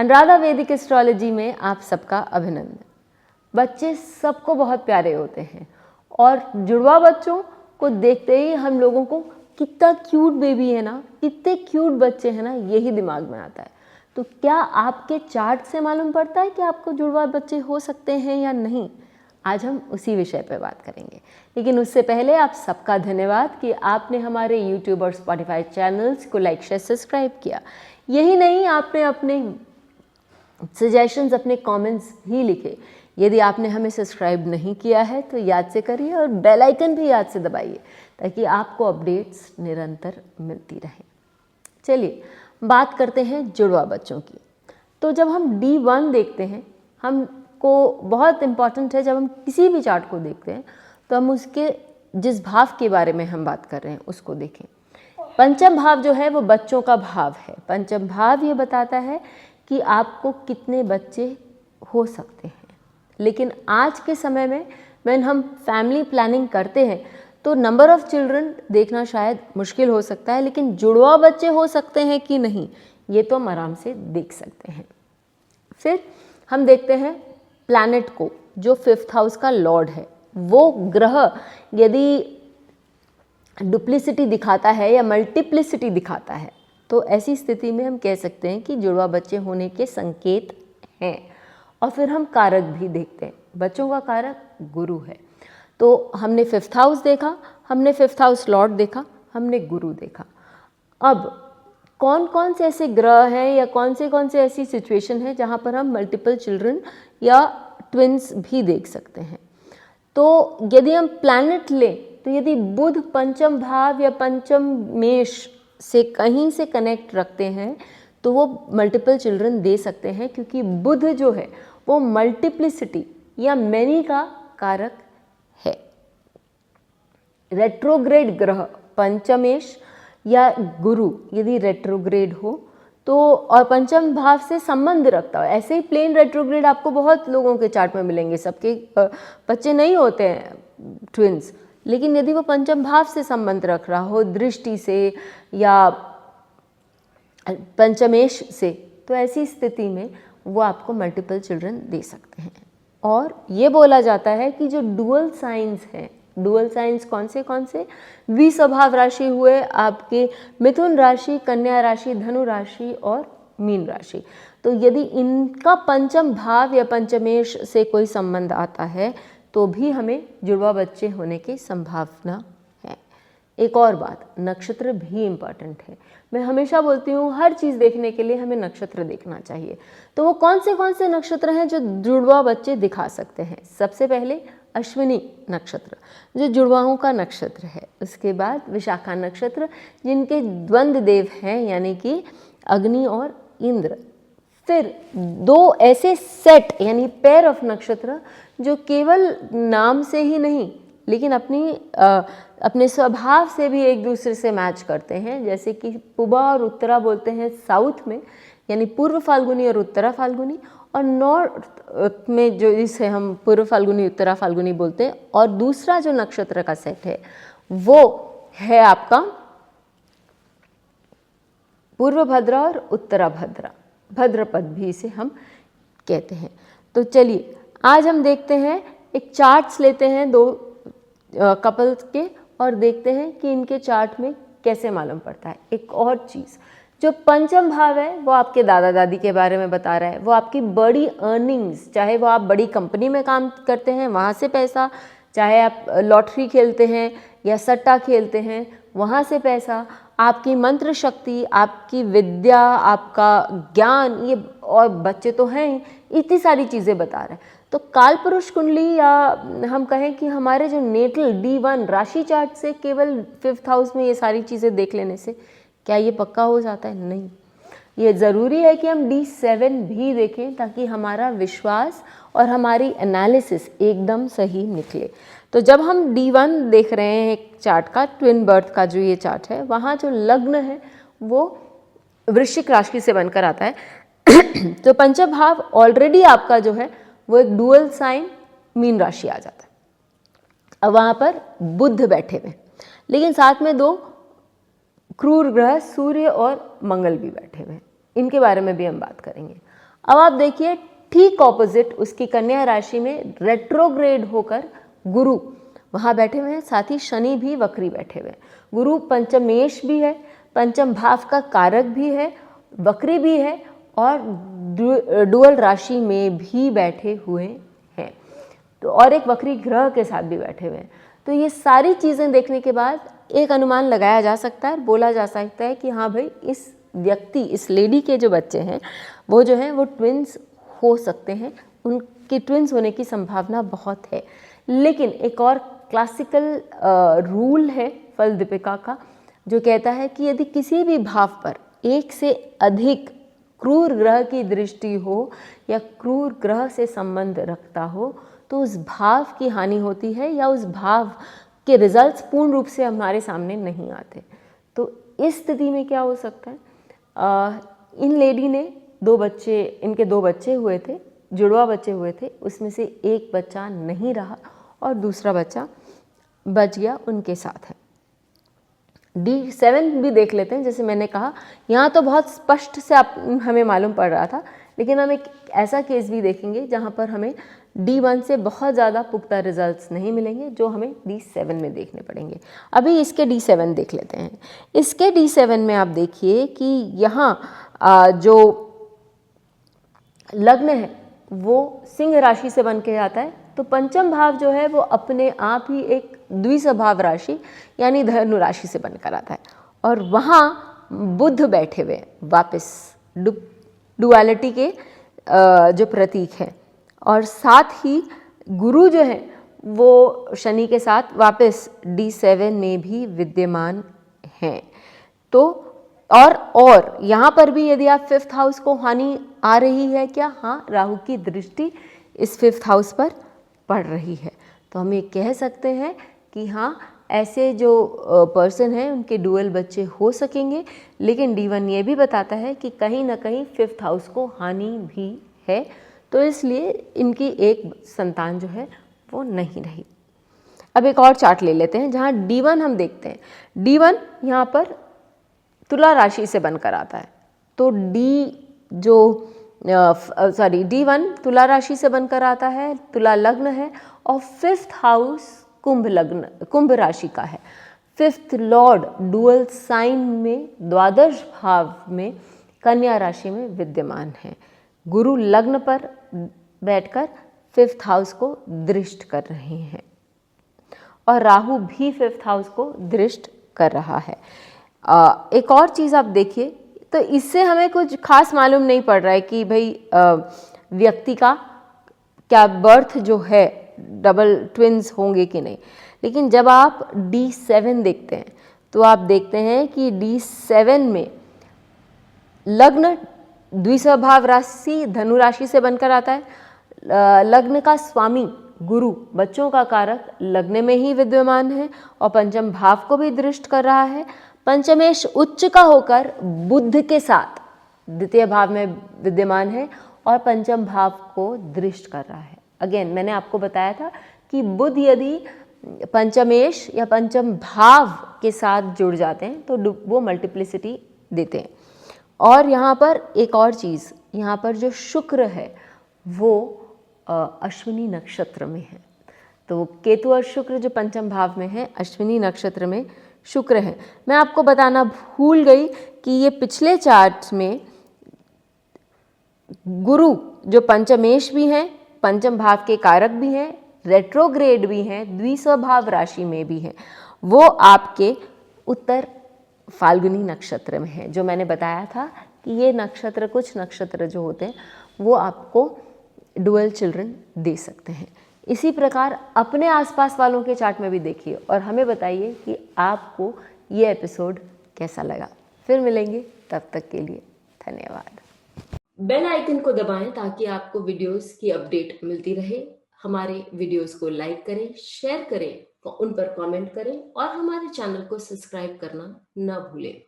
अनुराधा वैदिक एस्ट्रोलॉजी में आप सबका अभिनंदन। बच्चे सबको बहुत प्यारे होते हैं और जुड़वा बच्चों को देखते ही हम लोगों को कितना क्यूट बेबी है ना, कितने क्यूट बच्चे हैं ना, यही दिमाग में आता है। तो क्या आपके चार्ट से मालूम पड़ता है कि आपको जुड़वा बच्चे हो सकते हैं या नहीं? आज हम उसी विषय पर बात करेंगे, लेकिन उससे पहले आप सबका धन्यवाद कि आपने हमारे YouTube और Spotify चैनल्स को लाइक शेयर सब्सक्राइब किया। यही नहीं, आपने अपने सजेशंस, अपने कमेंट्स भी लिखे। यदि आपने हमें सब्सक्राइब नहीं किया है तो याद से करिए और बेल आइकन भी याद से दबाइए ताकि आपको अपडेट्स निरंतर मिलती रहें। चलिए बात करते हैं जुड़वा बच्चों की। तो जब हम D1 देखते हैं, हमको बहुत इम्पॉर्टेंट है, जब हम किसी भी चार्ट को देखते हैं तो हम उसके जिस भाव के बारे में हम बात कर रहे हैं उसको देखें। पंचम भाव जो है वो बच्चों का भाव है। पंचम भाव ये बताता है कि आपको कितने बच्चे हो सकते हैं। लेकिन आज के समय में व्हेन हम फैमिली प्लानिंग करते हैं तो नंबर ऑफ़ चिल्ड्रन देखना शायद मुश्किल हो सकता है, लेकिन जुड़वा बच्चे हो सकते हैं कि नहीं ये तो हम आराम से देख सकते हैं। फिर हम देखते हैं प्लैनेट को, जो 5th हाउस का लॉर्ड है। वो ग्रह यदि डुप्लिसिटी दिखाता है या मल्टीप्लिसिटी दिखाता है तो ऐसी स्थिति में हम कह सकते हैं कि जुड़वा बच्चे होने के संकेत हैं। और फिर हम कारक भी देखते हैं। बच्चों का कारक गुरु है। तो हमने 5th हाउस देखा, हमने 5th हाउस लॉर्ड देखा, हमने गुरु देखा। अब कौन कौन से ऐसे ग्रह हैं या कौन से ऐसी सिचुएशन है जहाँ पर हम मल्टीपल चिल्ड्रन या ट्विंस भी देख सकते हैं। तो यदि हम प्लैनेट लें तो यदि बुध पंचम भाव या पंचम मेष से कहीं से कनेक्ट रखते हैं तो वो मल्टीपल चिल्ड्रन दे सकते हैं, क्योंकि बुध जो है वो मल्टीप्लिसिटी या मैनी का कारक है। रेट्रोग्रेड ग्रह पंचमेश या गुरु यदि रेट्रोग्रेड हो तो और पंचम भाव से संबंध रखता हो, ऐसे ही प्लेन रेट्रोग्रेड आपको बहुत लोगों के चार्ट में मिलेंगे, सबके बच्चे नहीं होते हैं ट्विंस, लेकिन यदि वो पंचम भाव से संबंध रख रहा हो, दृष्टि से या पंचमेश से, तो ऐसी स्थिति में वो आपको मल्टीपल चिल्ड्रन दे सकते हैं। और ये बोला जाता है कि जो डुअल साइंस हैं, डुअल साइंस कौन से विस्वभाव राशि हुए आपके मिथुन राशि, कन्या राशि, धनु राशि और मीन राशि, तो यदि इनका पंचम भाव या पंचमेश से कोई संबंध आता है तो भी हमें जुड़वा बच्चे होने की संभावना है। एक और बात, नक्षत्र भी इम्पॉर्टेंट है। मैं हमेशा बोलती हूँ हर चीज़ देखने के लिए हमें नक्षत्र देखना चाहिए। तो वो कौन से नक्षत्र हैं जो जुड़वा बच्चे दिखा सकते हैं? सबसे पहले अश्विनी नक्षत्र जो जुड़वाओं का नक्षत्र है। उसके बाद विशाखा नक्षत्र जिनके द्वंद्व देव हैं यानी कि अग्नि और इंद्र। फिर 2 ऐसे सेट यानी पेयर ऑफ नक्षत्र जो केवल नाम से ही नहीं लेकिन अपने स्वभाव से भी एक दूसरे से मैच करते हैं, जैसे कि पुबा और उत्तरा बोलते हैं साउथ में, यानी पूर्व फाल्गुनी और उत्तरा फाल्गुनी, और नॉर्थ में जो इसे हम पूर्व फाल्गुनी उत्तरा फाल्गुनी बोलते हैं। और दूसरा जो नक्षत्र का सेट है वो है आपका पूर्व भद्रा और उत्तरा भद्रा, भद्रपद भी इसे हम कहते हैं। तो चलिए आज हम देखते हैं, एक चार्ट्स लेते हैं 2 कपल्स के और देखते हैं कि इनके चार्ट में कैसे मालूम पड़ता है। एक और चीज़, जो पंचम भाव है वो आपके दादा दादी के बारे में बता रहा है, वो आपकी बड़ी अर्निंग्स, चाहे वो आप बड़ी कंपनी में काम करते हैं वहाँ से पैसा, चाहे आप लॉटरी खेलते हैं या सट्टा खेलते हैं वहाँ से पैसा, आपकी मंत्र शक्ति, आपकी विद्या, आपका ज्ञान, ये और बच्चे तो हैं, इतनी सारी चीज़ें बता रहे हैं। तो काल पुरुष कुंडली या हम कहें कि हमारे जो नेटल D1 राशि चार्ट से केवल 5th हाउस में ये सारी चीज़ें देख लेने से क्या ये पक्का हो जाता है? नहीं, ये ज़रूरी है कि हम D7 भी देखें ताकि हमारा विश्वास और हमारी एनालिसिस एकदम सही निकले। तो जब हम D1 देख रहे हैं एक चार्ट का, ट्विन बर्थ का जो ये चार्ट है, वहाँ जो लग्न है वो वृश्चिक राशि से बनकर आता है तो पंचम भाव ऑलरेडी आपका जो है वो एक डुअल साइन मीन राशि आ जाता है। अब वहाँ पर बुध बैठे हुए, लेकिन साथ में 2 क्रूर ग्रह सूर्य और मंगल भी बैठे हुए हैं, इनके बारे में भी हम बात करेंगे। अब आप देखिए ठीक ऑपोजिट उसकी कन्या राशि में रेट्रोग्रेड होकर गुरु वहाँ बैठे हुए हैं, साथ ही शनि भी वक्री बैठे हुए हैं। गुरु पंचमेश भी है, पंचम भाव का कारक भी है, वक्री भी है और डुअल राशि में भी बैठे हुए हैं, तो और एक वक्री ग्रह के साथ भी बैठे हुए हैं। तो ये सारी चीज़ें देखने के बाद एक अनुमान लगाया जा सकता है, बोला जा सकता है कि हाँ भाई इस व्यक्ति, इस लेडी के जो बच्चे हैं वो जो हैं वो ट्विंस हो सकते हैं, उनके ट्विंस होने की संभावना बहुत है। लेकिन एक और क्लासिकल रूल है फल दीपिका का जो कहता है कि यदि किसी भी भाव पर एक से अधिक क्रूर ग्रह की दृष्टि हो या क्रूर ग्रह से संबंध रखता हो तो उस भाव की हानि होती है या उस भाव के रिजल्ट्स पूर्ण रूप से हमारे सामने नहीं आते। तो इस स्थिति में क्या हो सकता है, इन लेडी ने इनके दो बच्चे हुए थे, जुड़वा बच्चे हुए थे, उसमें से एक बच्चा नहीं रहा और दूसरा बच्चा बच गया उनके साथ है। D7 भी देख लेते हैं। जैसे मैंने कहा यहाँ तो बहुत स्पष्ट से हमें मालूम पड़ रहा था, लेकिन हम एक ऐसा केस भी देखेंगे जहाँ पर हमें D1 से बहुत ज़्यादा पुख्ता रिजल्ट्स नहीं मिलेंगे, जो हमें D7 में देखने पड़ेंगे। अभी इसके D7 देख लेते हैं। इसके D7 में आप देखिए कि यहाँ जो लग्न है वो सिंह राशि से बन के आता है, तो पंचम भाव जो है वो अपने आप ही एक द्विस्वभाव राशि यानी धनु राशि से बनकर आता है और वहाँ बुध बैठे हुए वापस डुअलिटी के जो प्रतीक हैं, और साथ ही गुरु जो है वो शनि के साथ वापस D7 में भी विद्यमान हैं। तो और यहाँ पर भी यदि आप 5th हाउस को हानि आ रही है क्या, हाँ, राहु की दृष्टि इस 5th हाउस पर पड़ रही है। तो हम ये कह सकते हैं कि हाँ, ऐसे जो पर्सन हैं उनके डुअल बच्चे हो सकेंगे, लेकिन D1 ये भी बताता है कि कहीं ना कहीं 5th हाउस को हानि भी है, तो इसलिए इनकी एक संतान जो है वो नहीं रही। अब एक और चार्ट ले लेते हैं जहाँ D1 हम देखते हैं। D1 यहाँ पर तुला राशि से बनकर आता है, तो D1 तुला राशि से बनकर आता है, तुला लग्न है और 5th हाउस कुंभ राशि का है। 5th लॉर्ड डुअल साइन में द्वादश भाव में कन्या राशि में विद्यमान है। गुरु लग्न पर बैठकर 5th हाउस को दृष्ट कर रहे हैं और राहु भी 5th हाउस को दृष्ट कर रहा है। एक और चीज़ आप देखिए, तो इससे हमें कुछ खास मालूम नहीं पड़ रहा है कि भाई व्यक्ति का क्या बर्थ जो है डबल ट्विंस होंगे कि नहीं, लेकिन जब आप D7 देखते हैं तो आप देखते हैं कि D7 में लग्न द्विस्वभाव राशि धनु राशि से बनकर आता है। लग्न का स्वामी गुरु बच्चों का कारक लग्न में ही विद्यमान है और पंचम भाव को भी दृष्ट कर रहा है। पंचमेश उच्च का होकर बुध के साथ द्वितीय भाव में विद्यमान है और पंचम भाव को दृष्ट कर रहा है। अगेन मैंने आपको बताया था कि बुध यदि पंचमेश या पंचम भाव के साथ जुड़ जाते हैं तो वो मल्टीप्लिसिटी देते हैं। और यहाँ पर एक और चीज़, यहाँ पर जो शुक्र है वो अश्विनी नक्षत्र में है, तो केतु और शुक्र जो पंचम भाव में है, अश्विनी नक्षत्र में शुक्र है। मैं आपको बताना भूल गई कि ये पिछले चार्ट में गुरु जो पंचमेश भी हैं, पंचम भाव के कारक भी हैं, रेट्रोग्रेड भी हैं, द्विस्वभाव राशि में भी हैं, वो आपके उत्तर फाल्गुनी नक्षत्र में है। जो मैंने बताया था कि ये नक्षत्र, कुछ नक्षत्र जो होते हैं वो आपको डुअल चिल्ड्रन दे सकते हैं। इसी प्रकार अपने आसपास वालों के चार्ट में भी देखिए और हमें बताइए कि आपको ये एपिसोड कैसा लगा। फिर मिलेंगे, तब तक के लिए धन्यवाद। बेल आइकन को दबाएं ताकि आपको वीडियोस की अपडेट मिलती रहे। हमारे वीडियोस को लाइक करें, शेयर करें, उन पर कमेंट करें और हमारे चैनल को सब्सक्राइब करना न भूलें।